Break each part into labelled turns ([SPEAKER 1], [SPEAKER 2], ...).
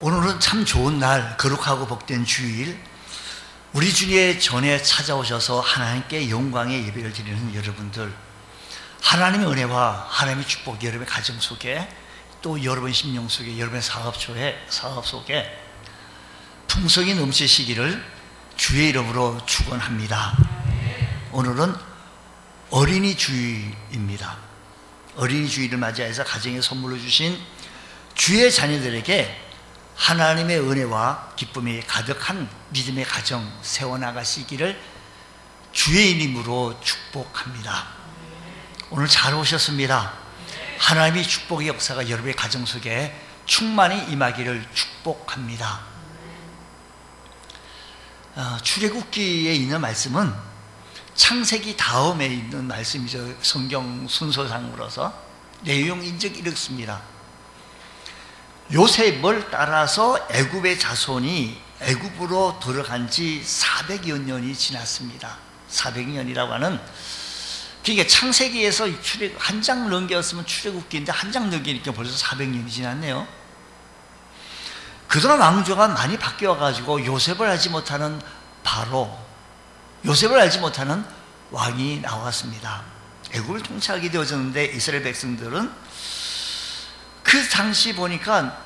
[SPEAKER 1] 오늘은 참 좋은 날, 거룩하고 복된 주일, 우리 주의 전에 찾아오셔서 하나님께 영광의 예배를 드리는 여러분들, 하나님의 은혜와 하나님의 축복이 여러분의 가정 속에, 또 여러분 심령 속에, 여러분의 사업 속에 풍성이 넘치시기를 주의 이름으로 축원합니다. 오늘은 어린이 주일입니다. 어린이 주일을 맞이해서 가정에 선물로 주신 주의 자녀들에게 하나님의 은혜와 기쁨이 가득한 믿음의 가정 세워나가시기를 주의 이름으로 축복합니다. 오늘 잘 오셨습니다. 하나님의 축복의 역사가 여러분의 가정 속에 충만히 임하기를 축복합니다. 출애굽기에 있는 말씀은 창세기 다음에 있는 말씀이죠. 성경 순서상으로서 내용 인적 이렇습니다. 요셉을 따라서 애굽의 자손이 애굽으로 들어간 지 400여 년이 지났습니다. 400년이라고 하는, 그러니까 창세기에서 한 장 넘겼으면 출애굽기인데 한 장 넘기니까 벌써 400년이 지났네요. 그동안 왕조가 많이 바뀌어가지고 요셉을 알지 못하는 요셉을 알지 못하는 왕이 나왔습니다. 애굽을 통치하게 되어졌는데 이스라엘 백성들은 그 당시 보니까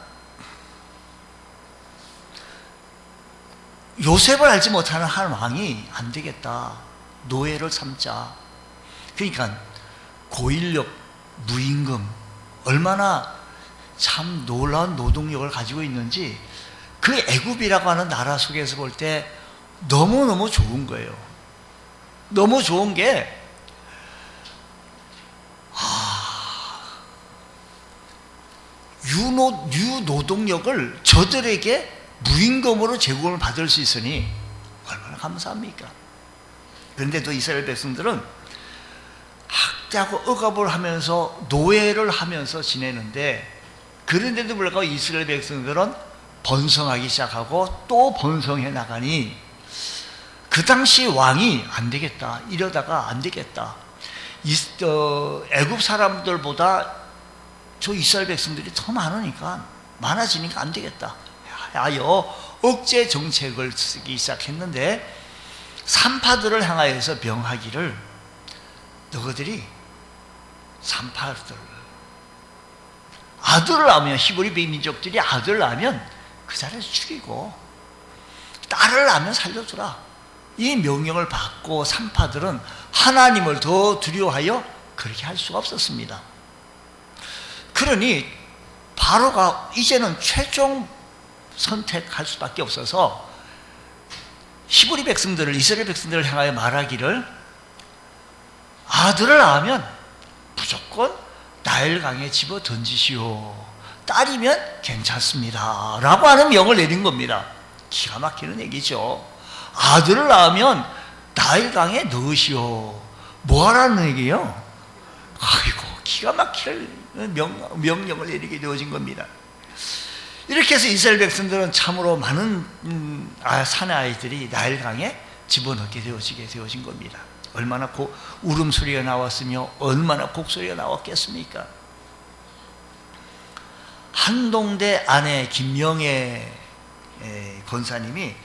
[SPEAKER 1] 요셉을 알지 못하는 한 왕이 안 되겠다, 노예를 삼자. 그러니까 고인력, 무임금, 얼마나 참 놀라운 노동력을 가지고 있는지 그 애굽이라고 하는 나라 속에서 볼 때 너무너무 좋은 거예요. 너무 좋은 게 유노동력을 저들에게 무임금으로 제공을 받을 수 있으니 얼마나 감사합니까? 그런데도 이스라엘 백성들은 학대하고 억압을 하면서 노예를 하면서 지내는데, 그런데도 불구하고 이스라엘 백성들은 번성하기 시작하고 또 번성해 나가니 그 당시 왕이 안 되겠다, 이러다가 안 되겠다, 애굽 사람들보다 저 이스라엘 백성들이 더 많아지니까 안 되겠다 하여 억제 정책을 쓰기 시작했는데, 산파들을 향하여서 명하기를, 너희들이 산파들 아들을 낳으면, 히브리 민족들이 아들을 낳으면 그 자리에서 죽이고 딸을 낳으면 살려주라, 이 명령을 받고 산파들은 하나님을 더 두려워하여 그렇게 할 수가 없었습니다. 그러니 바로가 이제는 최종 선택할 수밖에 없어서 히브리 백성들을, 이스라엘 백성들을 향하여 말하기를, 아들을 낳으면 무조건 나일강에 집어 던지시오, 딸이면 괜찮습니다 라고 하는 명을 내린 겁니다. 기가 막히는 얘기죠. 아들을 낳으면 나일강에 넣으시오. 뭐 하라는 얘기예요? 아이고, 기가 막힐 명령을 내리게 되어진 겁니다. 이렇게 해서 이스라엘 백성들은 참으로 많은 사내 아이들이 나일강에 집어넣게 되어진 겁니다. 얼마나 울음소리가 나왔으며 얼마나 곡소리가 나왔겠습니까? 한동대 아내 김명애 권사님이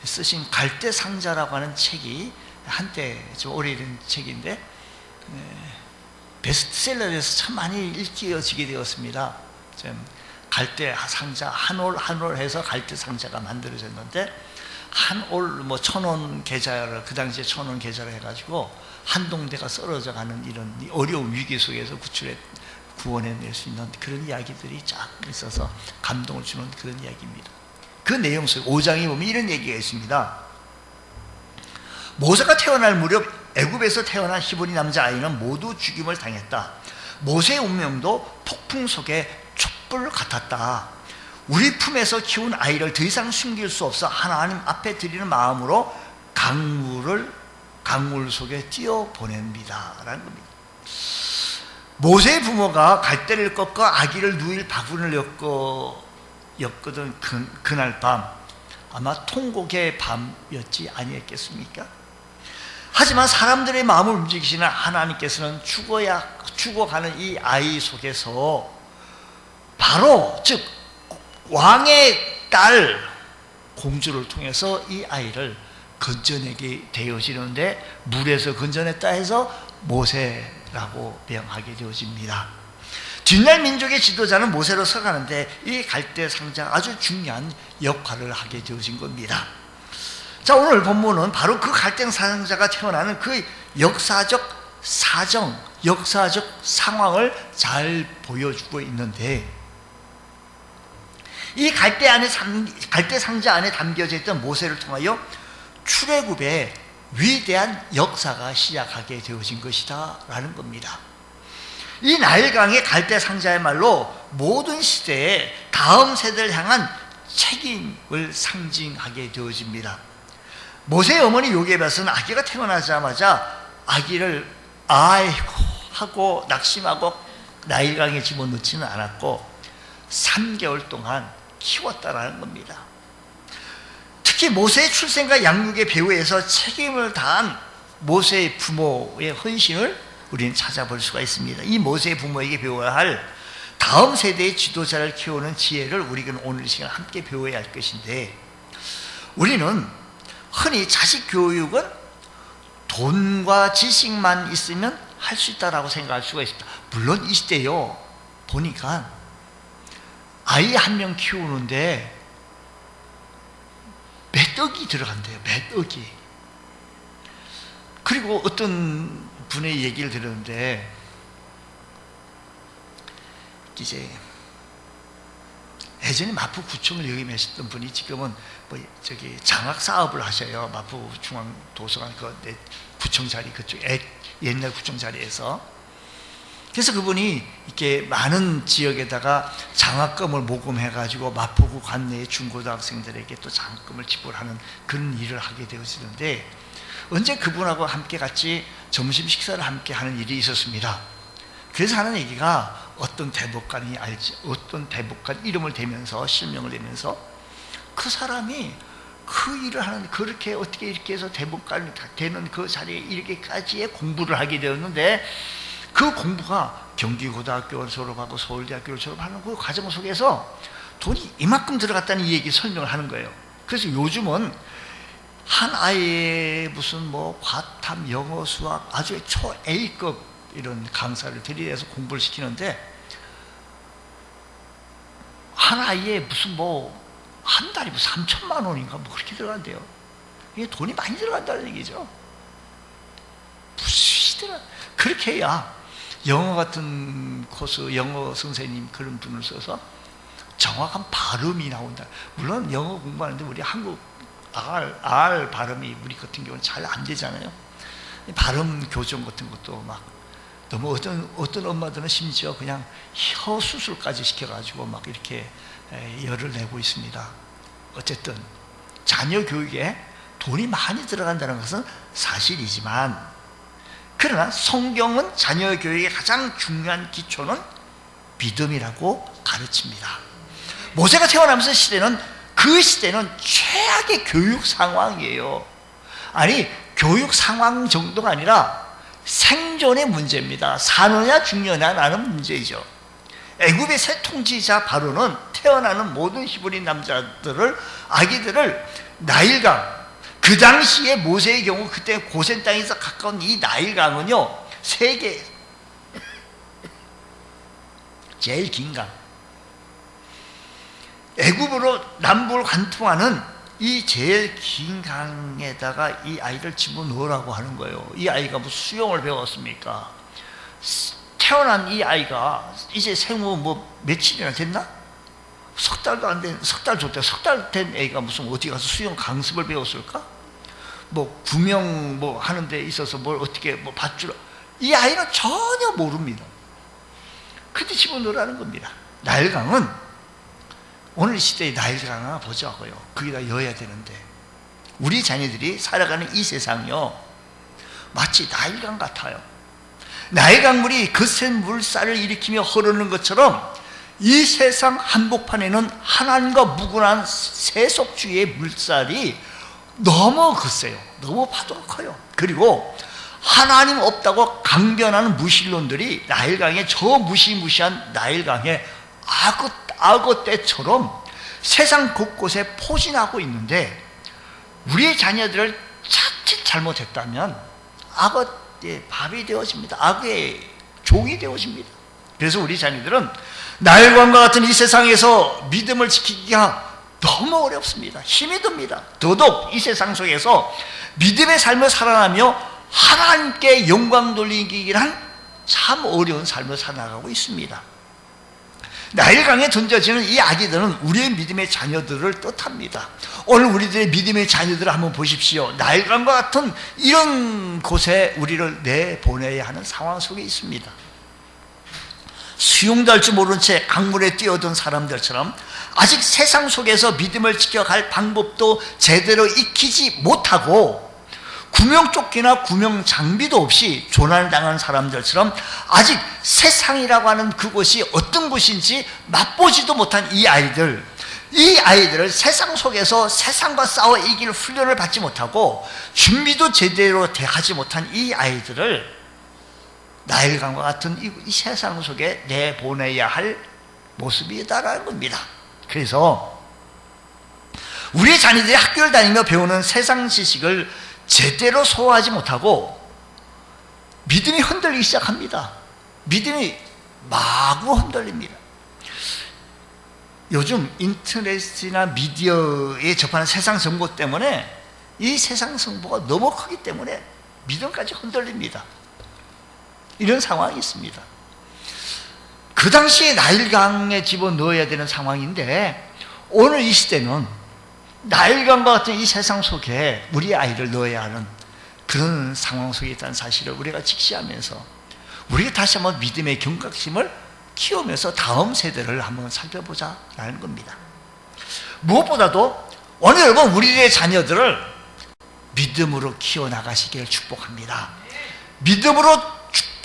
[SPEAKER 1] 쓰신 갈대상자라고 하는 책이 한때 좀 오래된 책인데 베스트셀러에서 참 많이 읽혀지게 되었습니다. 갈대 상자, 한 올 해서 갈대 상자가 만들어졌는데, 한 올 1,000원 계좌를, 그 당시에 1,000원 계좌를 해가지고 한동대가 쓰러져 가는 이런 어려운 위기 속에서 구원해낼 수 있는 그런 이야기들이 쫙 있어서 감동을 주는 그런 이야기입니다. 그 내용 속에 5장에 보면 이런 얘기가 있습니다. 모세가 태어날 무렵 애굽에서 태어난 히브리 남자아이는 모두 죽임을 당했다. 모세의 운명도 폭풍 속에 촛불 같았다. 우리 품에서 키운 아이를 더 이상 숨길 수 없어 하나님 앞에 드리는 마음으로 강물 속에 뛰어 보냅니다 라는 겁니다. 모세의 부모가 갈대를 꺾어 아기를 누일 바구니를 엮거든 그날 밤, 아마 통곡의 밤이었지 아니었겠습니까? 하지만 사람들의 마음을 움직이시는 하나님께서는 죽어가는 이 아이 속에서 바로 즉 왕의 딸 공주를 통해서 이 아이를 건져내게 되어지는데, 물에서 건져냈다 해서 모세라고 명하게 되어집니다. 뒷날 민족의 지도자는 모세로 서가는데 이 갈대 상자가 아주 중요한 역할을 하게 되어진 겁니다. 자, 오늘 본문은 바로 그 갈대 상자가 태어나는 그 역사적 사정, 역사적 상황을 잘 보여주고 있는데, 이 갈대 상자 안에 담겨져 있던 모세를 통하여 출애굽의 위대한 역사가 시작하게 되어진 것이다 라는 겁니다. 이 나일강의 갈대 상자야말로 모든 시대에 다음 세대를 향한 책임을 상징하게 되어집니다. 모세의 어머니 요게벳은 아기가 태어나자마자 아기를 아이고 하고 낙심하고 나일강에 집어넣지는 않았고 3개월 동안 키웠다라는 겁니다. 특히 모세의 출생과 양육의 배후에서 책임을 다한 모세의 부모의 헌신을 우리는 찾아볼 수가 있습니다. 이 모세의 부모에게 배워야 할 다음 세대의 지도자를 키우는 지혜를 우리는 오늘 시간 함께 배워야 할 것인데, 우리는 흔히 자식 교육은 돈과 지식만 있으면 할 수 있다라고 생각할 수가 있습니다. 물론 이 시대요, 보니까 아이 한 명 키우는데 몇 억이 들어간대요. 몇 억이. 그리고 어떤 분의 얘기를 들었는데, 이제 예전에 마포구청을 역임하셨던 분이 지금은 장학 사업을 하셔요. 마포중앙도서관 구청 자리, 그쪽 옛날 구청 자리에서. 그래서 그분이 이렇게 많은 지역에다가 장학금을 모금해가지고 마포구 관내의 중고등학생들에게 또 장학금을 지불하는 그런 일을 하게 되어지는데, 언제 그분하고 함께 같이 점심 식사를 함께 하는 일이 있었습니다. 그래서 하는 얘기가, 어떤 대법관 이름을 대면서 실명을 대면서 그 사람이 그 일을 하는, 그렇게 어떻게 이렇게 해서 대법관이 되는 그 자리에 이렇게까지의 공부를 하게 되었는데, 그 공부가 경기고등학교를 졸업하고 서울대학교를 졸업하는 그 과정 속에서 돈이 이만큼 들어갔다는 이 얘기 설명을 하는 거예요. 그래서 요즘은 한 아이의 무슨 과탐, 영어, 수학 아주 초 A급 이런 강사를 들이대서 공부를 시키는데, 한 아이에 무슨 한 달에 3천만 원인가 그렇게 들어간대요. 이게 돈이 많이 들어간다는 얘기죠. 무시더라. 그렇게 해야 영어 같은 코스, 영어 선생님 그런 분을 써서 정확한 발음이 나온다. 물론 영어 공부하는데 우리 한국 R 발음이 우리 같은 경우는 잘 안 되잖아요. 발음 교정 같은 것도 막 너무 어떤 엄마들은 심지어 그냥 혀 수술까지 시켜가지고 막 이렇게 열을 내고 있습니다. 어쨌든 자녀 교육에 돈이 많이 들어간다는 것은 사실이지만, 그러나 성경은 자녀 교육의 가장 중요한 기초는 믿음이라고 가르칩니다. 모세가 태어나면서 그 시대는 최악의 교육 상황이에요. 아니, 교육 상황 정도가 아니라 생존의 문제입니다. 사느냐 죽느냐라는 문제이죠. 애굽의 새 통치자 바로는 태어나는 모든 히브리 남자들을, 아기들을 나일강, 그 당시에 모세의 경우 그때 고센 땅에서 가까운 이 나일강은요, 세계 제일 긴 강, 애굽으로 남부를 관통하는 이 제일 긴 강에다가 이 아이를 집어넣으라고 하는 거예요. 이 아이가 무슨 수영을 배웠습니까? 태어난 이 아이가 이제 생후 며칠이나 됐나? 석 달도 안 된, 석 달 좋대. 석 달 된 애가 무슨 어디 가서 수영 강습을 배웠을까? 구명 하는 데 있어서 뭘 어떻게 밧줄, 이 아이는 전혀 모릅니다. 그때 집어넣으라는 겁니다. 나일강은, 오늘 시대의 나일강을 보자고요. 거기다 여야 되는데, 우리 자녀들이 살아가는 이 세상이요, 마치 나일강 같아요. 나일강물이 거센 물살을 일으키며 흐르는 것처럼 이 세상 한복판에는 하나님과 무관한 세속주의의 물살이 너무 거세요. 너무 파도가 커요. 그리고 하나님 없다고 강변하는 무신론들이 나일강에, 저 무시무시한 나일강에 악어 떼처럼 세상 곳곳에 포진하고 있는데 우리의 자녀들을 자칫 잘못했다면 악의 밥이 되어집니다. 악의 종이 되어집니다. 그래서 우리 자녀들은 나일강과 같은 이 세상에서 믿음을 지키기가 너무 어렵습니다. 힘이 듭니다. 더더욱 이 세상 속에서 믿음의 삶을 살아가며 하나님께 영광 돌리기란 참 어려운 삶을 살아가고 있습니다. 나일강에 던져지는 이 아기들은 우리의 믿음의 자녀들을 뜻합니다. 오늘 우리들의 믿음의 자녀들을 한번 보십시오. 나일강과 같은 이런 곳에 우리를 내보내야 하는 상황 속에 있습니다. 수영도 할 줄 모른 채 강물에 뛰어든 사람들처럼 아직 세상 속에서 믿음을 지켜갈 방법도 제대로 익히지 못하고 구명조끼나 구명장비도 없이 조난당한 사람들처럼 아직 세상이라고 하는 그곳이 어떤 곳인지 맛보지도 못한 이 아이들을 세상 속에서 세상과 싸워 이길 훈련을 받지 못하고 준비도 제대로 하지 못한 이 아이들을 나일강과 같은 이 세상 속에 내보내야 할 모습이다라는 겁니다. 그래서 우리의 자녀들이 학교를 다니며 배우는 세상 지식을 제대로 소화하지 못하고 믿음이 흔들리기 시작합니다. 믿음이 마구 흔들립니다. 요즘 인터넷이나 미디어에 접하는 세상 정보 때문에 이 세상 정보가 너무 크기 때문에 믿음까지 흔들립니다. 이런 상황이 있습니다. 그 당시에 나일강에 집어넣어야 되는 상황인데 오늘 이 시대는 나일강과 같은 이 세상 속에 우리 아이를 넣어야 하는 그런 상황 속에 있다는 사실을 우리가 직시하면서 우리가 다시 한번 믿음의 경각심을 키우면서 다음 세대를 한번 살펴보자라는 겁니다. 무엇보다도 오늘 여러분 우리의 자녀들을 믿음으로 키워나가시기를 축복합니다. 믿음으로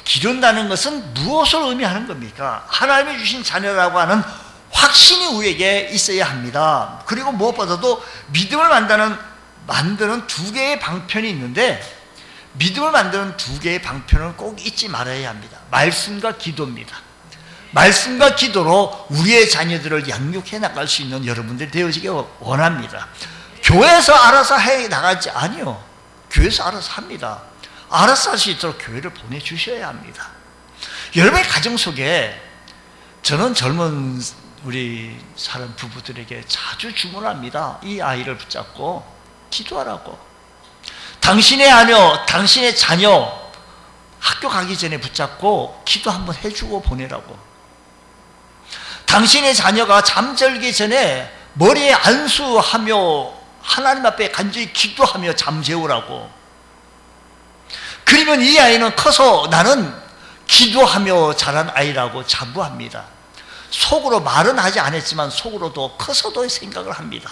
[SPEAKER 1] 기른다는 것은 무엇을 의미하는 겁니까? 하나님이 주신 자녀라고 하는 확신이 우리에게 있어야 합니다. 그리고 무엇보다도 믿음을 만드는 두 개의 방편이 있는데 믿음을 만드는 두 개의 방편은 꼭 잊지 말아야 합니다. 말씀과 기도입니다. 말씀과 기도로 우리의 자녀들을 양육해 나갈 수 있는 여러분들이 되어지기 원합니다. 교회에서 알아서 해 나가지 아니요. 교회에서 알아서 합니다. 알아서 할 수 있도록 교회를 보내주셔야 합니다. 여러분의 가정 속에 저는 젊은 우리 사람 부부들에게 자주 주문합니다. 이 아이를 붙잡고 기도하라고. 당신의 자녀 학교 가기 전에 붙잡고 기도 한번 해주고 보내라고. 당신의 자녀가 잠들기 전에 머리에 안수하며 하나님 앞에 간절히 기도하며 잠재우라고. 그러면 이 아이는 커서 나는 기도하며 자란 아이라고 자부합니다. 속으로 말은 하지 않았지만 속으로도 커서도 생각을 합니다.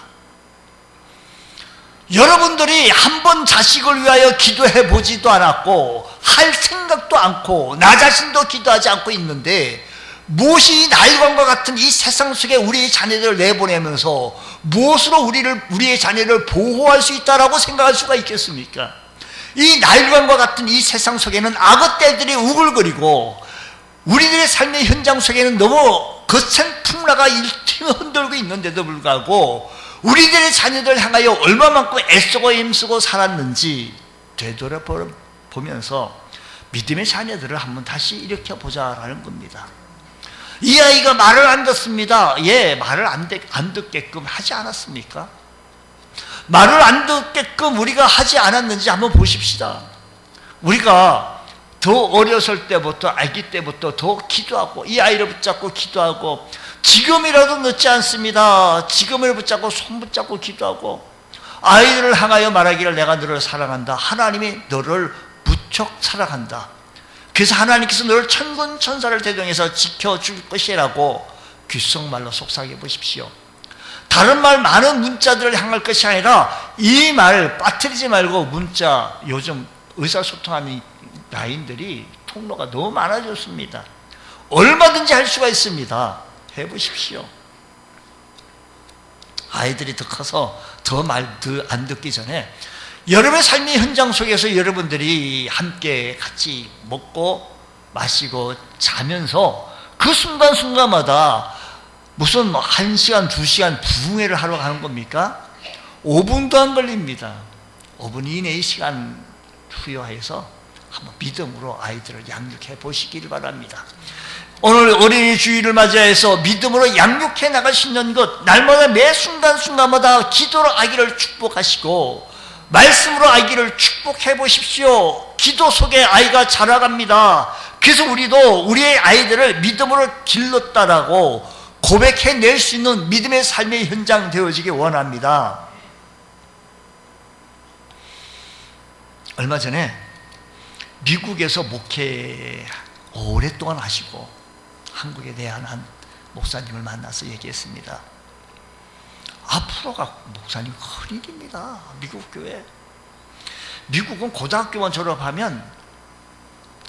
[SPEAKER 1] 여러분들이 한 번 자식을 위하여 기도해 보지도 않았고 할 생각도 않고 나 자신도 기도하지 않고 있는데 무엇이 나일강과 같은 이 세상 속에 우리의 자녀들을 내보내면서 무엇으로 우리의 자녀를 보호할 수 있다라고 생각할 수가 있겠습니까? 이 나일강과 같은 이 세상 속에는 악의 떼들이 우글거리고 우리들의 삶의 현장 속에는 너무 거센 풍라가 일팀 흔들고 있는데도 불구하고 우리들의 자녀들을 향하여 얼마만큼 애쓰고 힘쓰고 살았는지 되돌아보면서 믿음의 자녀들을 한번 다시 일으켜보자라는 겁니다. 이 아이가 말을 안 듣습니다. 예, 말을 안 듣게끔 하지 않았습니까? 말을 안 듣게끔 우리가 하지 않았는지 한번 보십시다. 우리가 더 어렸을 때부터 아기 때부터 더 기도하고 이 아이를 붙잡고 기도하고 지금이라도 늦지 않습니다. 지금을 붙잡고 손 붙잡고 기도하고 아이들을 향하여 말하기를 내가 너를 사랑한다. 하나님이 너를 무척 사랑한다. 그래서 하나님께서 너를 천군 천사를 대동해서 지켜줄 것이라고 귓속말로 속삭여 보십시오. 다른 말 많은 문자들을 향할 것이 아니라 이 말 빠뜨리지 말고 문자, 요즘 의사소통하는 라인들이 통로가 너무 많아졌습니다. 얼마든지 할 수가 있습니다. 해보십시오. 아이들이 더 커서 더 말 안 듣기 전에 여러분의 삶의 현장 속에서 여러분들이 함께 같이 먹고 마시고 자면서 그 순간순간마다 무슨 1시간, 2시간 부흥회를 하러 가는 겁니까? 5분도 안 걸립니다. 5분 이내의 시간 투여해서 한번 믿음으로 아이들을 양육해 보시기를 바랍니다. 오늘 어린이 주일을 맞이해서 믿음으로 양육해 나갈 수 있는 것, 날마다 매 순간순간마다 기도로 아기를 축복하시고 말씀으로 아기를 축복해 보십시오. 기도 속에 아이가 자라갑니다. 그래서 우리도 우리의 아이들을 믿음으로 길렀다라고 고백해낼 수 있는 믿음의 삶의 현장 되어지기 원합니다. 얼마 전에 미국에서 목회 오랫동안 하시고 한국에 대한 목사님을 만나서 얘기했습니다. 앞으로가 목사님 큰일입니다. 미국 교회. 미국은 고등학교만 졸업하면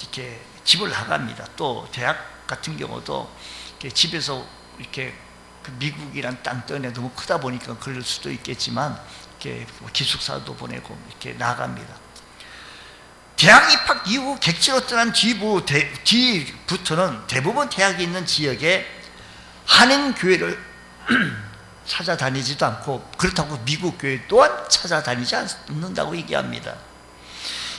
[SPEAKER 1] 이렇게 집을 나갑니다. 또 대학 같은 경우도 이렇게 집에서 이렇게 그 미국이란 땅덩이가 너무 크다 보니까 그럴 수도 있겠지만 이렇게 기숙사도 보내고 이렇게 나갑니다. 대학 입학 이후 객지로 떠난 뒤부터는 대부분 대학이 있는 지역에 한인 교회를 찾아다니지도 않고 그렇다고 미국 교회 또한 찾아다니지 않는다고 얘기합니다.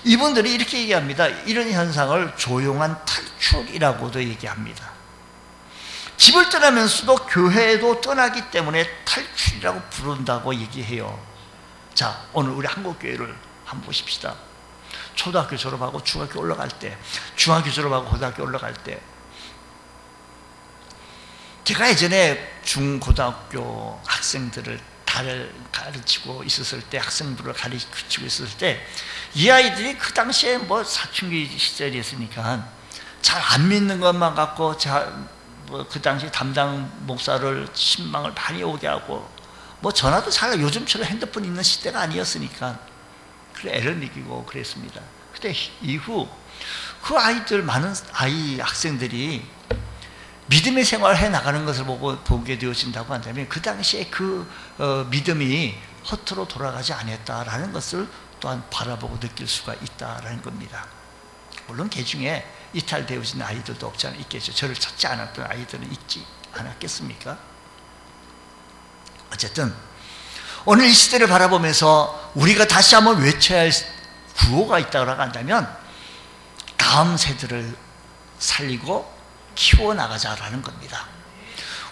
[SPEAKER 1] 이분들이 이렇게 얘기합니다. 이런 현상을 조용한 탈출이라고도 얘기합니다. 집을 떠나면서도 교회도 떠나기 때문에 탈출이라고 부른다고 얘기해요. 자, 오늘 우리 한국교회를 한번 보십시다. 초등학교 졸업하고 중학교 올라갈 때, 중학교 졸업하고 고등학교 올라갈 때, 제가 예전에 중고등학교 학생들을 가르치고 있었을 때, 학생들을 가르치고 있었을 때, 이 아이들이 그 당시에 뭐 사춘기 시절이었으니까 잘 안 믿는 것만 갖고 그 당시 담당 목사를 신망을 많이 오게 하고, 뭐 전화도 잘 요즘처럼 핸드폰 있는 시대가 아니었으니까 그래 애를 먹이고 그랬습니다. 그때 이후 그 아이들 많은 학생들이 믿음의 생활을 해 나가는 것을 보게 되어진다고 한다면 그 당시에 그 믿음이 허투루 돌아가지 않았다라는 것을 또한 바라보고 느낄 수가 있다라는 겁니다. 물론 그 중에 이탈되어진 아이들도 없지 않아 있겠죠. 저를 찾지 않았던 아이들은 있지 않았겠습니까? 어쨌든 오늘 이 시대를 바라보면서 우리가 다시 한번 외쳐야 할 구호가 있다고 한다면 다음 세대를 살리고 키워나가자라는 겁니다.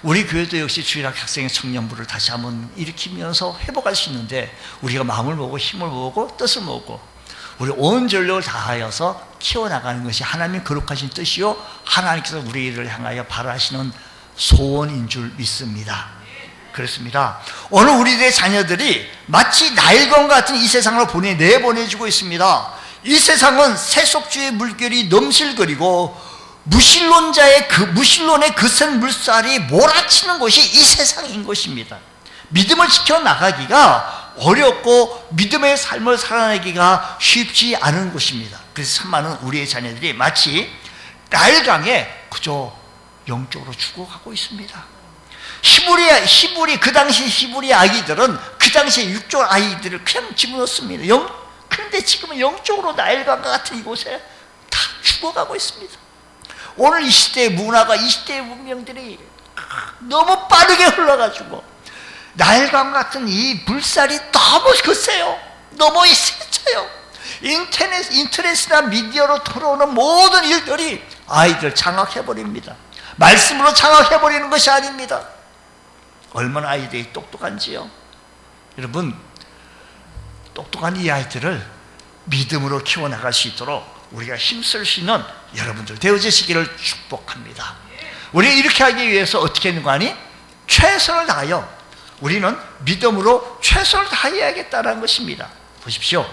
[SPEAKER 1] 우리 교회도 역시 주일학 학생의 청년부를 다시 한번 일으키면서 회복할 수 있는데 우리가 마음을 모으고 힘을 모으고 뜻을 모으고 우리 온 전력을 다하여서 키워나가는 것이 하나님의 거룩하신 뜻이요 하나님께서 우리를 향하여 바라시는 소원인 줄 믿습니다. 그렇습니다. 오늘 우리들의 자녀들이 마치 나일강 같은 이 세상을 내보내주고 있습니다. 이 세상은 세속주의 물결이 넘실거리고 무신론의 거센 물살이 몰아치는 곳이 이 세상인 것입니다. 믿음을 지켜나가기가 어렵고 믿음의 삶을 살아내기가 쉽지 않은 곳입니다. 그래서 참 많은 우리의 자녀들이 마치 나일강에 그저 영적으로 죽어가고 있습니다. 그 당시 히브리 아이들은 그 당시 육종 아이들을 그냥 집어넣습니다. 그런데 지금은 영적으로 나일강과 같은 이곳에 다 죽어가고 있습니다. 오늘 이 시대의 문화가 이 시대의 문명들이 너무 빠르게 흘러가지고 나일강 같은 이 물살이 너무 거세요. 너무 세쳐요. 인터넷이나 미디어로 들어오는 모든 일들이 아이들 장악해버립니다. 말씀으로 장악해버리는 것이 아닙니다. 얼마나 아이들이 똑똑한지요. 여러분, 똑똑한 이 아이들을 믿음으로 키워나갈 수 있도록 우리가 힘쓸 수 있는 여러분들 되어지시기를 축복합니다. 우리가 이렇게 하기 위해서 어떻게 하는 거 아니? 최선을 다하여 우리는 믿음으로 최선을 다해야겠다는 것입니다. 보십시오.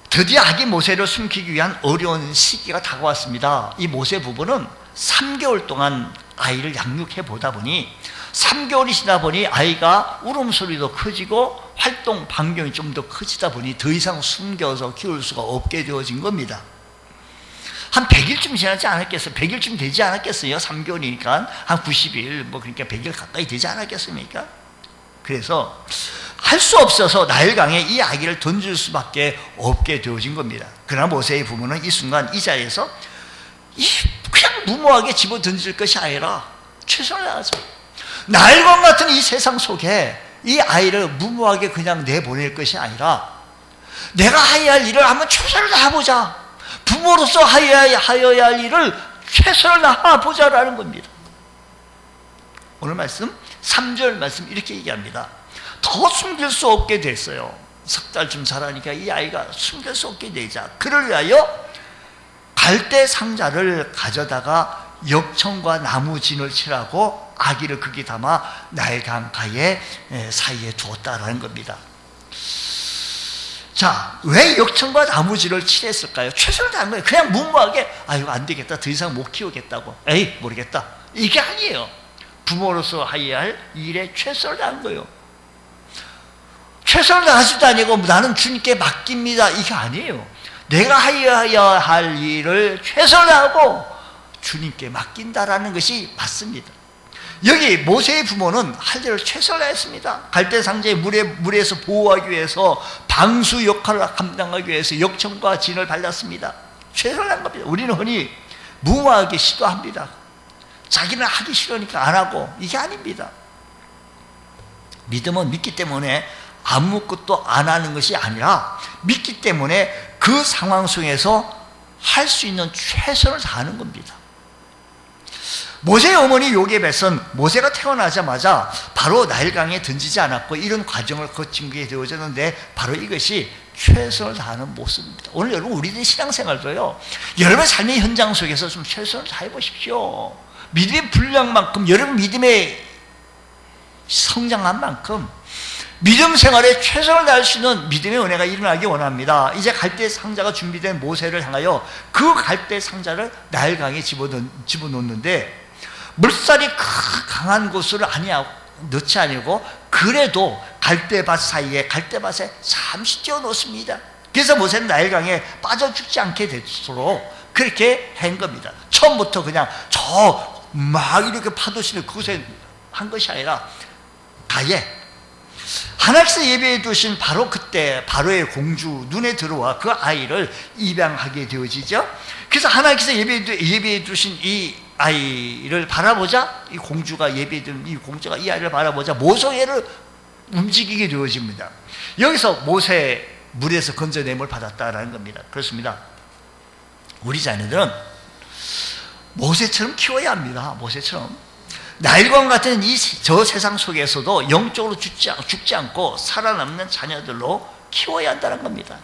[SPEAKER 1] 드디어 아기 모세를 숨기기 위한 어려운 시기가 다가왔습니다. 이 모세 부부는 3개월 동안 아이를 양육해 보다 보니 3개월이 지나 보니 아이가 울음소리도 커지고 활동 반경이 좀 더 커지다 보니 더 이상 숨겨서 키울 수가 없게 되어진 겁니다. 한 100일쯤 지나지 않았겠어요? 100일쯤 되지 않았겠어요? 3개월이니까 한 90일 그러니까 100일 가까이 되지 않았겠습니까? 그래서 할 수 없어서 나일강에 이 아기를 던질 수밖에 없게 되어진 겁니다. 그러나 모세의 부모는 이 순간 이 자리에서 그냥 그냥 무모하게 집어던질 것이 아니라 최선을 다하죠. 나일과 같은 이 세상 속에 이 아이를 무모하게 그냥 내보낼 것이 아니라 내가 하여야 할 일을 한번 최선을 다해보자. 부모로서 하여야 할 일을 최선을 다해보자라는 겁니다. 오늘 말씀 3절 말씀 이렇게 얘기합니다. 더 숨길 수 없게 됐어요. 석 달쯤 자라니까 이 아이가 숨길 수 없게 되자 그를 위하여 갈대 상자를 가져다가 역청과 나무 진을 칠하고 아기를 거기 담아 나일강 가에 사이에 두었다라는 겁니다. 자, 왜 역청과 나무 진을 칠했을까요? 최선을 다한 거예요. 그냥 무모하게 이거 안 되겠다, 더 이상 못 키우겠다고, 에이 모르겠다, 이게 아니에요. 부모로서 해야 할 일에 최선을 다한 거예요. 최선을 다하지도 아니고 나는 주님께 맡깁니다, 이게 아니에요. 내가 하여야 할 일을 최선을 다하고 주님께 맡긴다라는 것이 맞습니다. 여기 모세의 부모는 할 일을 최선을 다했습니다. 갈대상자의 물에서 보호하기 위해서 방수 역할을 감당하기 위해서 역청과 진을 발랐습니다. 최선을 한 겁니다. 우리는 흔히 무모하게 시도합니다. 자기는 하기 싫으니까 안 하고, 이게 아닙니다. 믿음은 믿기 때문에 아무것도 안 하는 것이 아니라 믿기 때문에 그 상황 속에서 할 수 있는 최선을 다하는 겁니다. 모세의 어머니 요게벳은 모세가 태어나자마자 바로 나일강에 던지지 않았고 이런 과정을 거친 게 되어졌는데 바로 이것이 최선을 다하는 모습입니다. 오늘 여러분 우리들의 신앙생활도요, 여러분의 삶의 현장 속에서 좀 최선을 다해 보십시오. 믿음의 분량만큼, 여러분 믿음의 성장한 만큼 믿음 생활에 최선을 다할 수 있는 믿음의 은혜가 일어나기 원합니다. 이제 갈대 상자가 준비된 모세를 향하여 그 갈대 상자를 나일강에 집어넣는데 물살이 강한 곳을 넣지 아니고 그래도 갈대밭 사이에 갈대밭에 잠시 띄워 놓습니다. 그래서 모세는 나일강에 빠져 죽지 않게 되도록 그렇게 한 겁니다. 처음부터 그냥 막 이렇게 파도치는 그곳에 한 것이 아니라 가에 하나님께서 예배해 두신 바로 그때 바로의 공주 눈에 들어와 그 아이를 입양하게 되어지죠. 그래서 하나님께서 예배해 두신 이 아이를 바라보자, 이 공주가 예배해둔 이 공주가 이 아이를 바라보자 모성애를 움직이게 되어집니다. 여기서 모세 물에서 건져냄을 받았다라는 겁니다. 그렇습니다. 우리 자녀들은 모세처럼 키워야 합니다. 모세처럼 나일강 같은 저 세상 속에서도 영적으로 죽지 않고 살아남는 자녀들로 키워야 한다는 겁니다.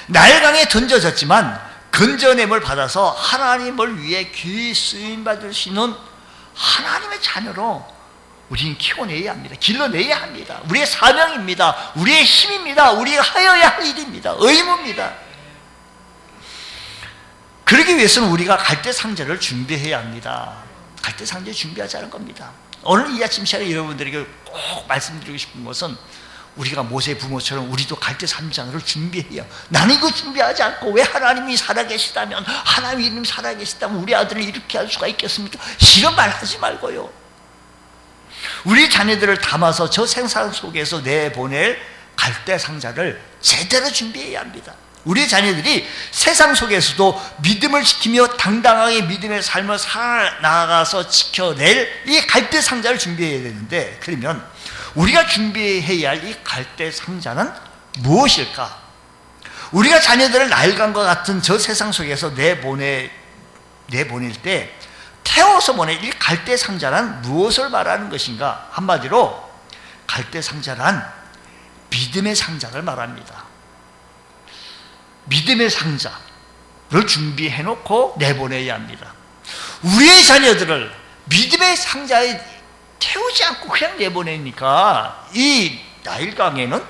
[SPEAKER 1] 나일강에 던져졌지만 건져냄을 받아서 하나님을 위해 귀히 쓰임받을 수 있는 하나님의 자녀로 우리는 키워내야 합니다. 길러내야 합니다. 우리의 사명입니다. 우리의 힘입니다. 우리가 하여야 할 일입니다. 의무입니다. 그러기 위해서는 우리가 갈대 상자를 준비해야 합니다. 갈대 상자 준비하자는 겁니다. 오늘 이 아침 시간에 여러분들에게 꼭 말씀드리고 싶은 것은 우리가 모세의 부모처럼 우리도 갈대 상자를 준비해요. 나는 이거 준비하지 않고 왜 하나님이 살아계시다면, 하나님 이름이 살아계시다면 우리 아들을 이렇게 할 수가 있겠습니까? 이런 말 하지 말고요. 우리 자녀들을 담아서 저 생산 속에서 내보낼 갈대 상자를 제대로 준비해야 합니다. 우리 자녀들이 세상 속에서도 믿음을 지키며 당당하게 믿음의 삶을 살아나가서 지켜낼 이 갈대 상자를 준비해야 되는데, 그러면 우리가 준비해야 할 이 갈대 상자는 무엇일까? 우리가 자녀들을 나일강과 같은 저 세상 속에서 내보낼 때 태워서 보낼 이 갈대 상자란 무엇을 말하는 것인가? 한마디로 갈대 상자란 믿음의 상자를 말합니다. 믿음의 상자를 준비해놓고 내보내야 합니다. 우리의 자녀들을 믿음의 상자에 태우지 않고 그냥 내보내니까 이 나일강에는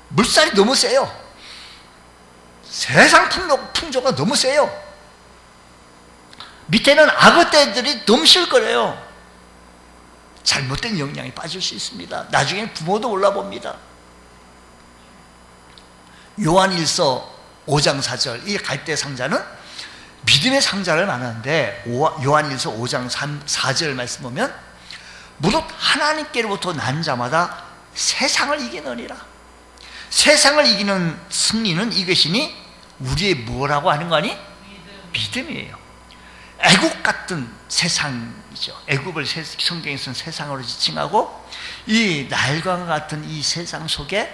[SPEAKER 1] 물살이 너무 세요. 세상 풍조가 너무 세요. 밑에는 악어떼들이 넘실거려요. 잘못된 영향이 빠질 수 있습니다. 나중에 부모도 올라봅니다. 요한일서 5장 4절, 이 갈대 상자는 믿음의 상자를 말하는데, 요한일서 5장 4절 말씀 보면 무릇 하나님께로부터 난 자마다 세상을 이기느니라. 세상을 이기는 승리는 이것이니 우리의 뭐라고 하는 거니? 믿음이에요. 애국 같은 세상이죠. 애국을 성경에서는 세상으로 지칭하고, 이 날과 같은 이 세상 속에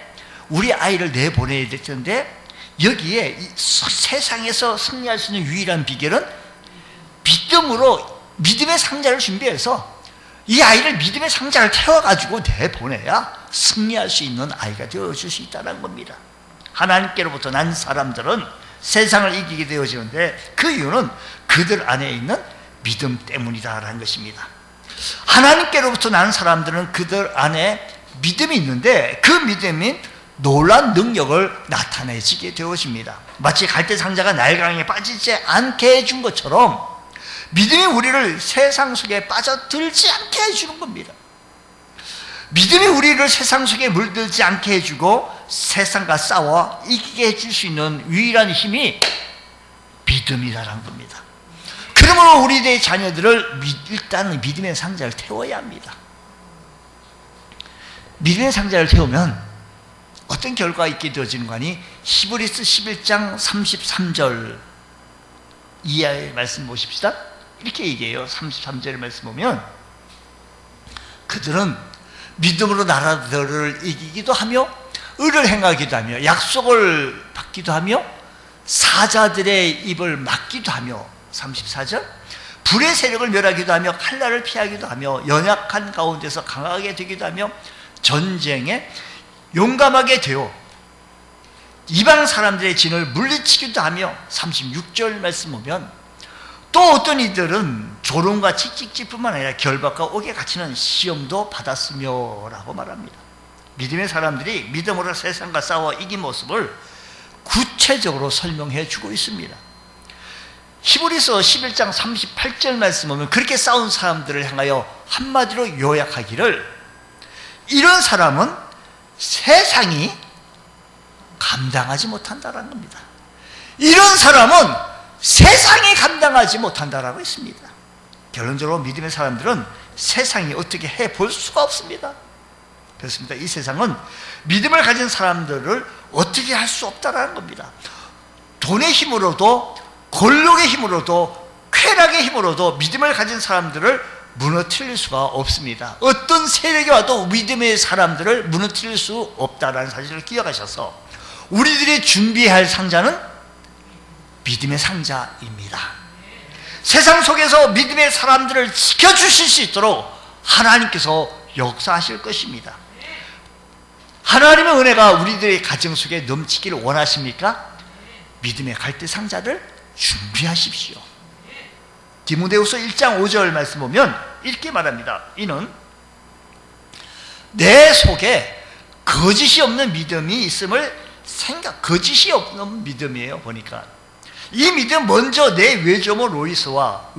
[SPEAKER 1] 우리 아이를 내보내야 될 텐데, 여기에 이 세상에서 승리할 수 있는 유일한 비결은 믿음으로, 믿음의 상자를 준비해서 이 아이를 믿음의 상자를 태워가지고 내보내야 승리할 수 있는 아이가 되어줄 수 있다는 겁니다. 하나님께로부터 난 사람들은 세상을 이기게 되어지는데, 그 이유는 그들 안에 있는 믿음 때문이다라는 것입니다. 하나님께로부터 난 사람들은 그들 안에 믿음이 있는데, 그 믿음이 놀라운 능력을 나타내지게 되어집니다. 마치 갈대 상자가 날강에 빠지지 않게 해준 것처럼 믿음이 우리를 세상 속에 빠져들지 않게 해주는 겁니다. 믿음이 우리를 세상 속에 물들지 않게 해주고 세상과 싸워 이기게 해줄 수 있는 유일한 힘이 믿음이라는 겁니다. 그러므로 우리의 자녀들을 일단은 믿음의 상자를 태워야 합니다. 믿음의 상자를 태우면 어떤 결과가 있게 되어지는 거니? 히브리서 11장 33절 이하의 말씀 보십시다. 이렇게 얘기해요. 33절의 말씀 보면, 그들은 믿음으로 나라들을 이기기도 하며 의를 행하기도 하며 약속을 받기도 하며 사자들의 입을 막기도 하며, 34절, 불의 세력을 멸하기도 하며 칼날을 피하기도 하며 연약한 가운데서 강하게 되기도 하며 전쟁에 용감하게 되어 이방 사람들의 진을 물리치기도 하며, 36절 말씀 보면 또 어떤 이들은 조롱과 칙칙질뿐만 아니라 결박과 옥에 갇히는 시험도 받았으며 라고 말합니다. 믿음의 사람들이 믿음으로 세상과 싸워 이긴 모습을 구체적으로 설명해 주고 있습니다. 히브리서 11장 38절 말씀 보면 그렇게 싸운 사람들을 향하여 한마디로 요약하기를, 이런 사람은 세상이 감당하지 못한다라는 겁니다. 이런 사람은 세상이 감당하지 못한다라고 했습니다. 결론적으로 믿음의 사람들은 세상이 어떻게 해볼 수가 없습니다. 그렇습니다. 이 세상은 믿음을 가진 사람들을 어떻게 할 수 없다라는 겁니다. 돈의 힘으로도 권력의 힘으로도 쾌락의 힘으로도 믿음을 가진 사람들을 무너뜨릴 수가 없습니다. 어떤 세력이 와도 믿음의 사람들을 무너뜨릴 수 없다라는 사실을 기억하셔서 우리들이 준비할 상자는 믿음의 상자입니다. 세상 속에서 믿음의 사람들을 지켜주실 수 있도록 하나님께서 역사하실 것입니다. 하나님의 은혜가 우리들의 가정 속에 넘치기를 원하십니까? 믿음의 갈대 상자를 준비하십시오. 디모데후서 1장 5절 말씀 보면 이렇게 말합니다. 이는 내 속에 거짓이 없는 믿음이 있음을 거짓이 없는 믿음이에요. 보니까 이 믿음 먼저 내 외조모 로이스와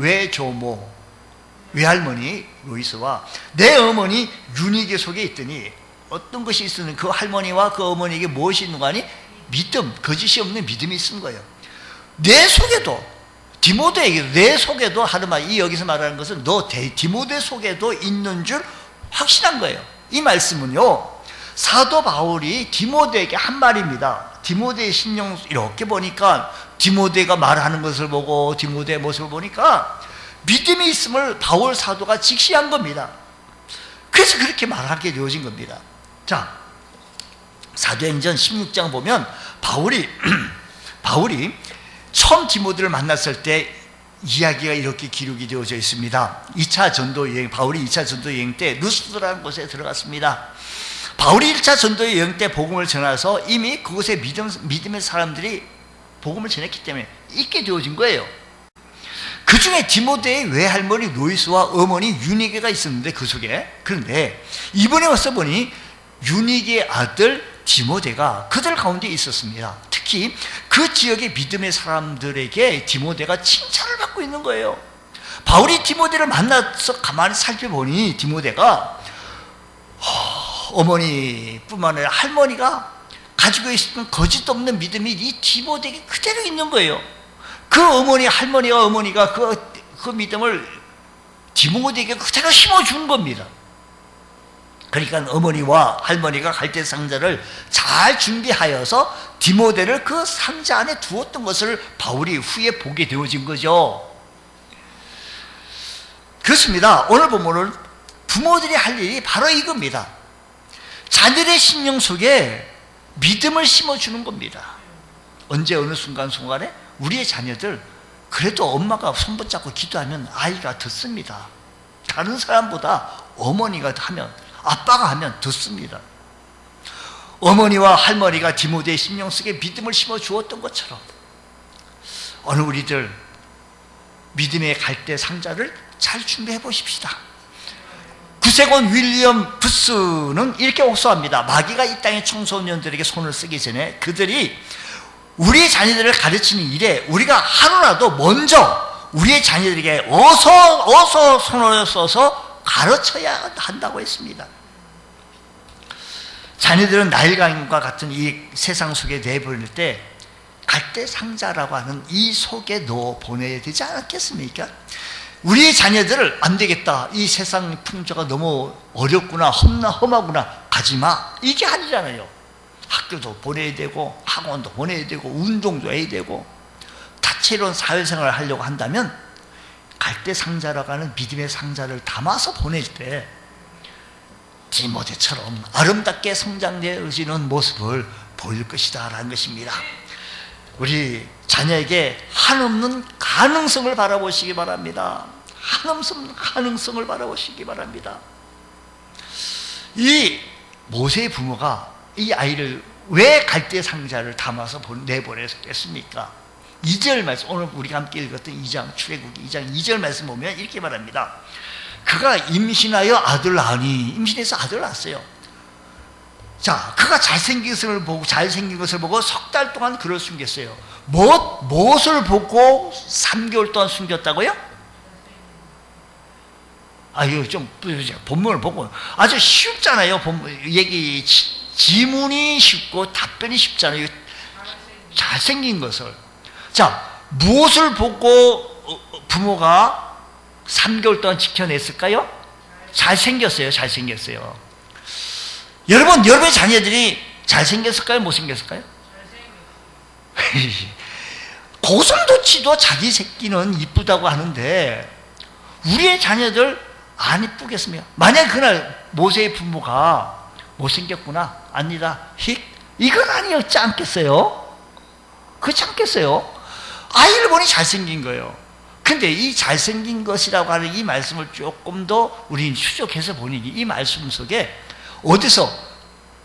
[SPEAKER 1] 외할머니 로이스와 내 어머니 유니게 속에 있더니, 어떤 것이 있으면 그 할머니와 그 어머니에게 무엇이 있는 거 아니? 믿음, 거짓이 없는 믿음이 있는 거예요. 내 속에도, 디모데에게 내 속에도 하는 말, 이 여기서 말하는 것은 너 디모데 속에도 있는 줄 확신한 거예요. 이 말씀은요, 사도 바울이 디모데에게 한 말입니다. 디모데의 신령 이렇게 보니까, 디모데가 말하는 것을 보고 디모데의 모습을 보니까 믿음이 있음을 바울 사도가 직시한 겁니다. 그래서 그렇게 말하게 되어진 겁니다. 자, 사도행전 16장 보면 바울이 처음 디모데를 만났을 때 이야기가 이렇게 기록이 되어져 있습니다. 2차 전도 여행, 바울이 2차 전도 여행 때 루스드라는 곳에 들어갔습니다. 바울이 1차 전도 여행 때 복음을 전해서 이미 그곳에 믿음의 사람들이 복음을 전했기 때문에 있게 되어진 거예요. 그 중에 디모데의 외할머니 로이스와 어머니 유니게가 있었는데 그 속에, 그런데 이번에 와서 보니 유니게의 아들 디모데가 그들 가운데 있었습니다. 특히 그 지역의 믿음의 사람들에게 디모데가 칭찬을 받고 있는 거예요. 바울이 디모데를 만나서 가만히 살펴보니 디모데가 어머니뿐만 아니라 할머니가 가지고 있었던 거짓 없는 믿음이 이 디모데에게 그대로 있는 거예요. 그 어머니가 그 믿음을 디모데에게 그대로 심어준 겁니다. 그러니까 어머니와 할머니가 갈대 상자를 잘 준비하여서 디모데를 그 상자 안에 두었던 것을 바울이 후에 보게 되어진 거죠. 그렇습니다. 오늘 본문은 부모들이 할 일이 바로 이겁니다. 자녀들의 심령 속에 믿음을 심어주는 겁니다. 언제 어느 순간순간에 우리의 자녀들 그래도 엄마가 손 붙잡고 기도하면 아이가 듣습니다. 다른 사람보다 어머니가 하면, 아빠가 하면 듣습니다. 어머니와 할머니가 디모데의 심령 속에 믿음을 심어 주었던 것처럼 오늘 우리들 믿음의 갈대 상자를 잘 준비해 보십시다. 구세군 윌리엄 부스는 이렇게 옥소합니다. 마귀가 이 땅의 청소년들에게 손을 쓰기 전에 그들이 우리의 자녀들을 가르치는 일에 우리가 하루라도 먼저 우리의 자녀들에게 어서 손을 써서 가르쳐야 한다고 했습니다. 자녀들은 나일강과 같은 이 세상 속에 내보낼 때 갈대 상자라고 하는 이 속에 넣어 보내야 되지 않았겠습니까? 우리의 자녀들을 안 되겠다, 이 세상 풍조가 너무 어렵구나, 험하구나, 가지마, 이게 아니잖아요. 학교도 보내야 되고 학원도 보내야 되고 운동도 해야 되고 다채로운 사회생활을 하려고 한다면 갈대 상자라고 하는 믿음의 상자를 담아서 보낼 때 디모데처럼 아름답게 성장되어지는 모습을 보일 것이다 라는 것입니다. 우리 자녀에게 한없는 가능성을 바라보시기 바랍니다. 한없는 가능성을 바라보시기 바랍니다. 이 모세의 부모가 이 아이를 왜 갈대 상자를 담아서 내보냈습니까? 2절 말씀, 오늘 우리가 함께 읽었던 2장, 출애굽기 2장 2절 말씀 보면 이렇게 말합니다. 그가 임신하여 아들 낳으니, 임신해서 아들 낳았어요. 자, 그가 잘생긴 것을 보고 석 달 동안 그를 숨겼어요. 무엇을 보고 3개월 동안 숨겼다고요? 이거 좀 본문을 보고 아주 쉽잖아요. 얘기 지문이 쉽고 답변이 쉽잖아요. 잘생긴 것을. 자, 무엇을 보고 부모가 3개월 동안 지켜냈을까요? 잘생겼어요. 여러분의 자녀들이 잘생겼을까요? 못생겼을까요? 고슴도치도 자기 새끼는 이쁘다고 하는데 우리의 자녀들 안 이쁘겠습니까? 만약 그날 모세의 부모가 못생겼구나, 아니다, 이건 아니었지 않겠어요? 그렇지 않겠어요? 아이를 보니 잘생긴 거예요. 근데 이 잘생긴 것이라고 하는 이 말씀을 조금 더 우리는 추적해서 보니 이 말씀 속에 어디서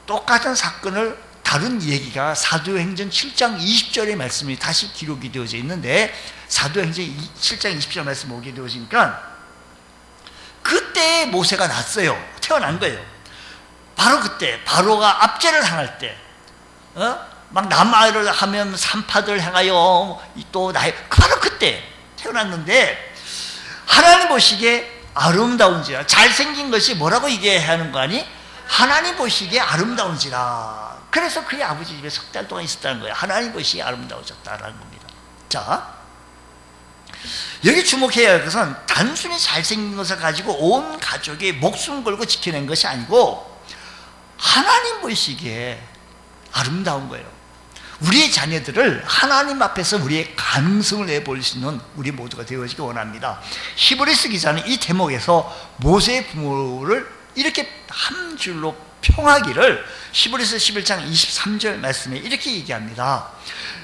[SPEAKER 1] 똑같은 사건을 다룬 얘기가 사도행전 7장 20절의 말씀이 다시 기록이 되어져 있는데, 사도행전 7장 20절 말씀 보게 되어지니까 그때 모세가 났어요. 태어난 거예요. 바로 그때 바로가 압제를 당할 때, 막 남아를 하면 산파들 행하여 또 바로 그때 태어났는데, 하나님 보시기에 아름다운지라, 잘생긴 것이 뭐라고 얘기하는 거 아니? 하나님 보시기에 아름다운지라. 그래서 그의 아버지 집에 석 달 동안 있었다는 거예요. 하나님 보시기에 아름다워졌다는 겁니다. 자, 여기 주목해야 할 것은 단순히 잘생긴 것을 가지고 온 가족이 목숨 걸고 지켜낸 것이 아니고 하나님 보시기에 아름다운 거예요. 우리의 자녀들을 하나님 앞에서 우리의 가능성을 내볼 수 있는 우리 모두가 되어지기 원합니다. 히브리서 기자는 이 대목에서 모세의 부모를 이렇게 한 줄로 평하기를 히브리서 11장 23절 말씀에 이렇게 얘기합니다.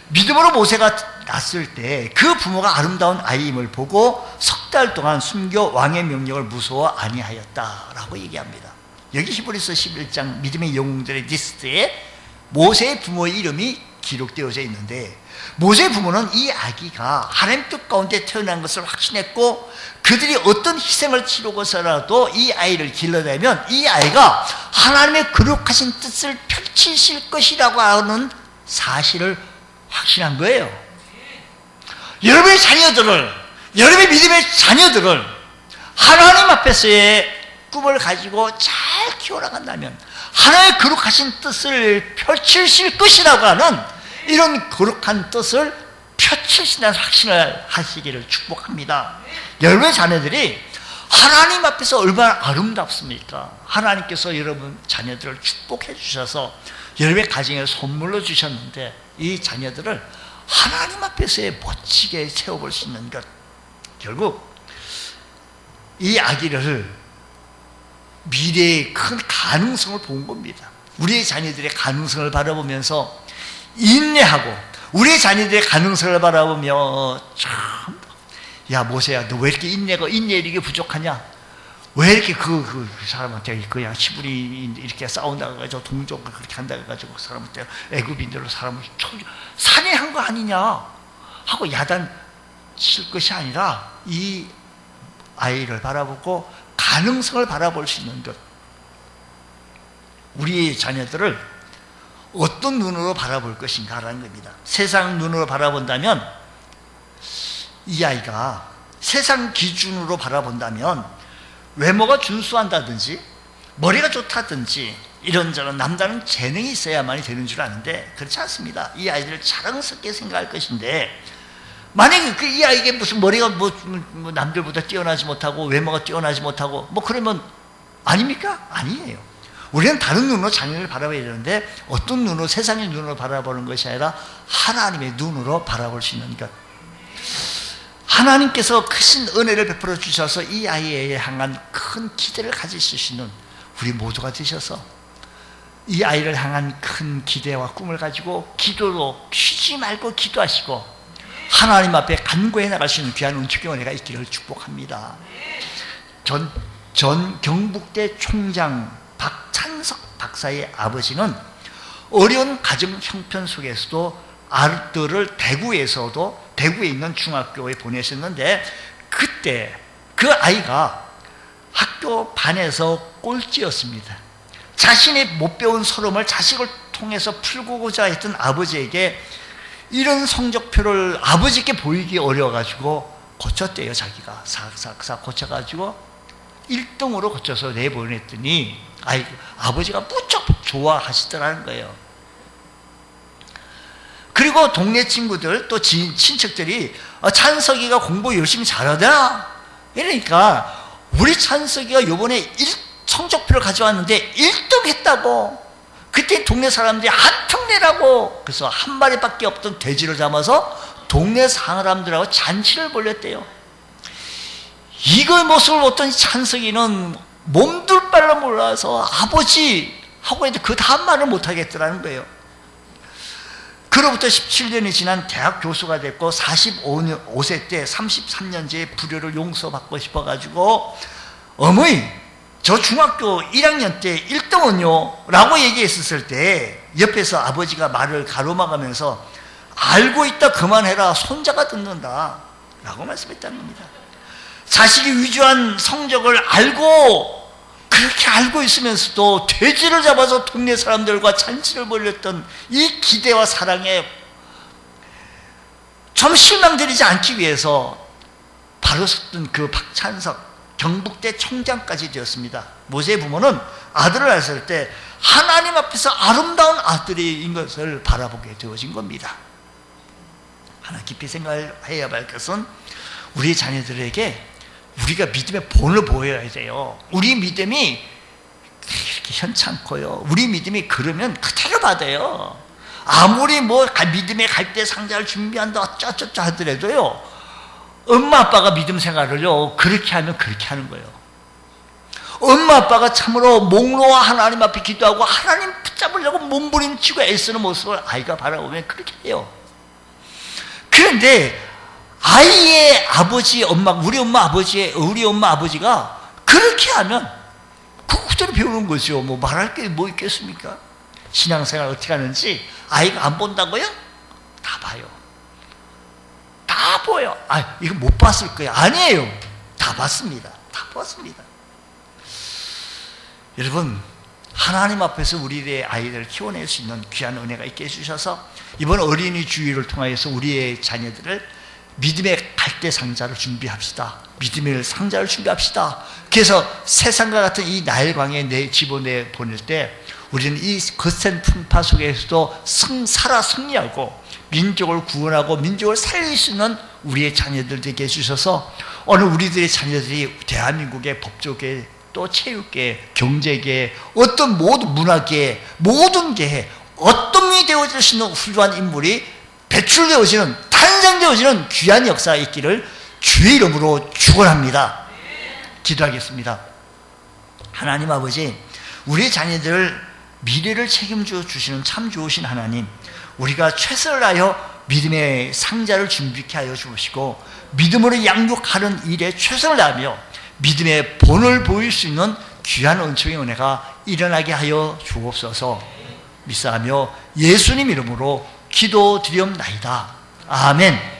[SPEAKER 1] 믿음으로 모세가 낳았을 때 그 부모가 아름다운 아이임을 보고 석 달 동안 숨겨 왕의 명령을 무서워 아니하였다라고 얘기합니다. 여기 히브리서 11장 믿음의 영웅들의 리스트에 모세의 부모의 이름이 기록되어져 있는데, 모세의 부모는 이 아기가 하나님 뜻 가운데 태어난 것을 확신했고 그들이 어떤 희생을 치르고서라도 이 아이를 길러내면 이 아이가 하나님의 거룩하신 뜻을 펼치실 것이라고 하는 사실을 확신한 거예요. 여러분의 자녀들을, 여러분의 믿음의 자녀들을 하나님 앞에서의 꿈을 가지고 잘 키워나간다면 하나님의 거룩하신 뜻을 펼치실 것이라고 하는 이런 거룩한 뜻을 펼치신다는 확신을 하시기를 축복합니다. 여러분의 자녀들이 하나님 앞에서 얼마나 아름답습니까? 하나님께서 여러분 자녀들을 축복해 주셔서 여러분의 가정에 선물로 주셨는데 이 자녀들을 하나님 앞에서의 멋지게 세워볼 수 있는 것, 결국 이 아기를 미래의 큰 가능성을 본 겁니다. 우리의 자녀들의 가능성을 바라보면서 인내하고, 우리의 자녀들의 가능성을 바라보며 참, 야 모세야, 너 왜 이렇게 인내 이렇게 부족하냐? 왜 이렇게 그 사람한테 그냥 시부리 이렇게 싸운다고 해가지고 동족을 그렇게 한다고 해가지고 사람한테 애굽인들로 사람을 살해한 거 아니냐 하고 야단 칠 것이 아니라 이 아이를 바라보고 가능성을 바라볼 수 있는 것, 우리의 자녀들을 어떤 눈으로 바라볼 것인가라는 겁니다. 세상 눈으로 바라본다면, 이 아이가 세상 기준으로 바라본다면 외모가 준수한다든지 머리가 좋다든지 이런저런 남다른 재능이 있어야만이 되는 줄 아는데 그렇지 않습니다. 이 아이들을 자랑스럽게 생각할 것인데, 만약에 이 아이에게 무슨 머리가 뭐 남들보다 뛰어나지 못하고 외모가 뛰어나지 못하고 뭐 그러면 아닙니까? 아니에요. 우리는 다른 눈으로 자녀를 바라봐야 되는데 어떤 눈으로, 세상의 눈으로 바라보는 것이 아니라 하나님의 눈으로 바라볼 수 있는 것. 하나님께서 크신 은혜를 베풀어 주셔서 이 아이에 향한 큰 기대를 가질 수 있는 우리 모두가 되셔서 이 아이를 향한 큰 기대와 꿈을 가지고 기도로 쉬지 말고 기도하시고 하나님 앞에 간구해 나갈 수 있는 귀한 은총의 은혜가 있기를 축복합니다. 전 경북대 총장 박찬석 박사의 아버지는 어려운 가정 형편 속에서도 아들을 대구에 있는 중학교에 보내셨는데, 그때 그 아이가 학교 반에서 꼴찌였습니다. 자신이 못 배운 서름을 자식을 통해서 풀고자 했던 아버지에게 이런 성적표를 아버지께 보이기 어려워가지고 고쳤대요. 자기가 싹싹 고쳐가지고 1등으로 고쳐서 내보냈더니 아버지가 무척 좋아하시더라는 거예요. 그리고 동네 친구들 또 친척들이 찬석이가 공부 열심히 잘하더라. 이러니까 우리 찬석이가 요번에 성적표를 가져왔는데 1등 했다고. 그때 동네 사람들이 한턱내라고. 그래서 한 마리밖에 없던 돼지를 잡아서 동네 사람들하고 잔치를 벌였대요. 이걸 모습을 보던 찬석이는 몸둘 바를 몰라서 아버지 하고 했는데 그 다음 말을 못하겠더라는 거예요. 그로부터 17년이 지난 대학 교수가 됐고 45세 때 33년째의 불효를 용서받고 싶어가지고 어머니 저 중학교 1학년 때 1등은요 라고 얘기했었을 때 옆에서 아버지가 말을 가로막으면서 알고 있다 그만해라, 손자가 듣는다 라고 말씀했다는 겁니다. 자식이 위조한 성적을 그렇게 알고 있으면서도 돼지를 잡아서 동네 사람들과 잔치를 벌였던 이 기대와 사랑에 좀 실망드리지 않기 위해서 바로 섰던 그 박찬석 경북대 총장까지 되었습니다. 모세의 부모는 아들을 낳았을 때 하나님 앞에서 아름다운 아들인 것을 바라보게 되어진 겁니다. 하나 깊이 생각해야 할 것은 우리 자녀들에게 우리가 믿음의 본을 보여야 돼요. 우리 믿음이 이렇게 현찮고요. 우리 믿음이 그러면 그대로 받아요. 아무리 믿음의 갈대 상자를 준비한다 어쩌저쩌 하더라도요. 엄마 아빠가 믿음 생활을요 그렇게 하면 그렇게 하는 거예요. 엄마 아빠가 참으로 목놓아 하나님 앞에 기도하고 하나님 붙잡으려고 몸부림치고 애쓰는 모습을 아이가 바라보면 그렇게 해요. 그런데 아이의 아버지, 우리 엄마 아버지가 그렇게 하면 그대로 배우는 거죠. 뭐 말할 게 뭐 있겠습니까? 신앙생활 어떻게 하는지 아이가 안 본다고요? 다 봐요. 다 보여. 이거 못 봤을 거야. 아니에요. 다 봤습니다. 다 봤습니다. 여러분, 하나님 앞에서 우리의 아이들을 키워낼 수 있는 귀한 은혜가 있게 해주셔서 이번 어린이 주일을 통하여서 우리의 자녀들을 믿음의 갈대 상자를 준비합시다. 믿음의 상자를 준비합시다. 그래서 세상과 같은 이 나일강에 집어내 보낼 때 우리는 이 거센 풍파 속에서도 살아 승리하고 민족을 구원하고 민족을 살릴 수 있는 우리의 자녀들 되게 해주셔서 오늘 우리들의 자녀들이 대한민국의 법조계 또 체육계, 경제계, 어떤 모든 문화계, 모든 계에 어떤 분이 되어질 수 있는 훌륭한 인물이 배출되어지는, 탄생되어지는 귀한 역사가 있기를 주의 이름으로 축원합니다. 기도하겠습니다. 하나님 아버지, 우리 자녀들 미래를 책임져 주시는 참 좋으신 하나님, 우리가 최선을 다하여 믿음의 상자를 준비케 하여 주시고 믿음으로 양육하는 일에 최선을 다하며 믿음의 본을 보일 수 있는 귀한 은총의 은혜가 일어나게 하여 주옵소서. 믿사하며 예수님 이름으로 기도드리옵나이다. 아멘.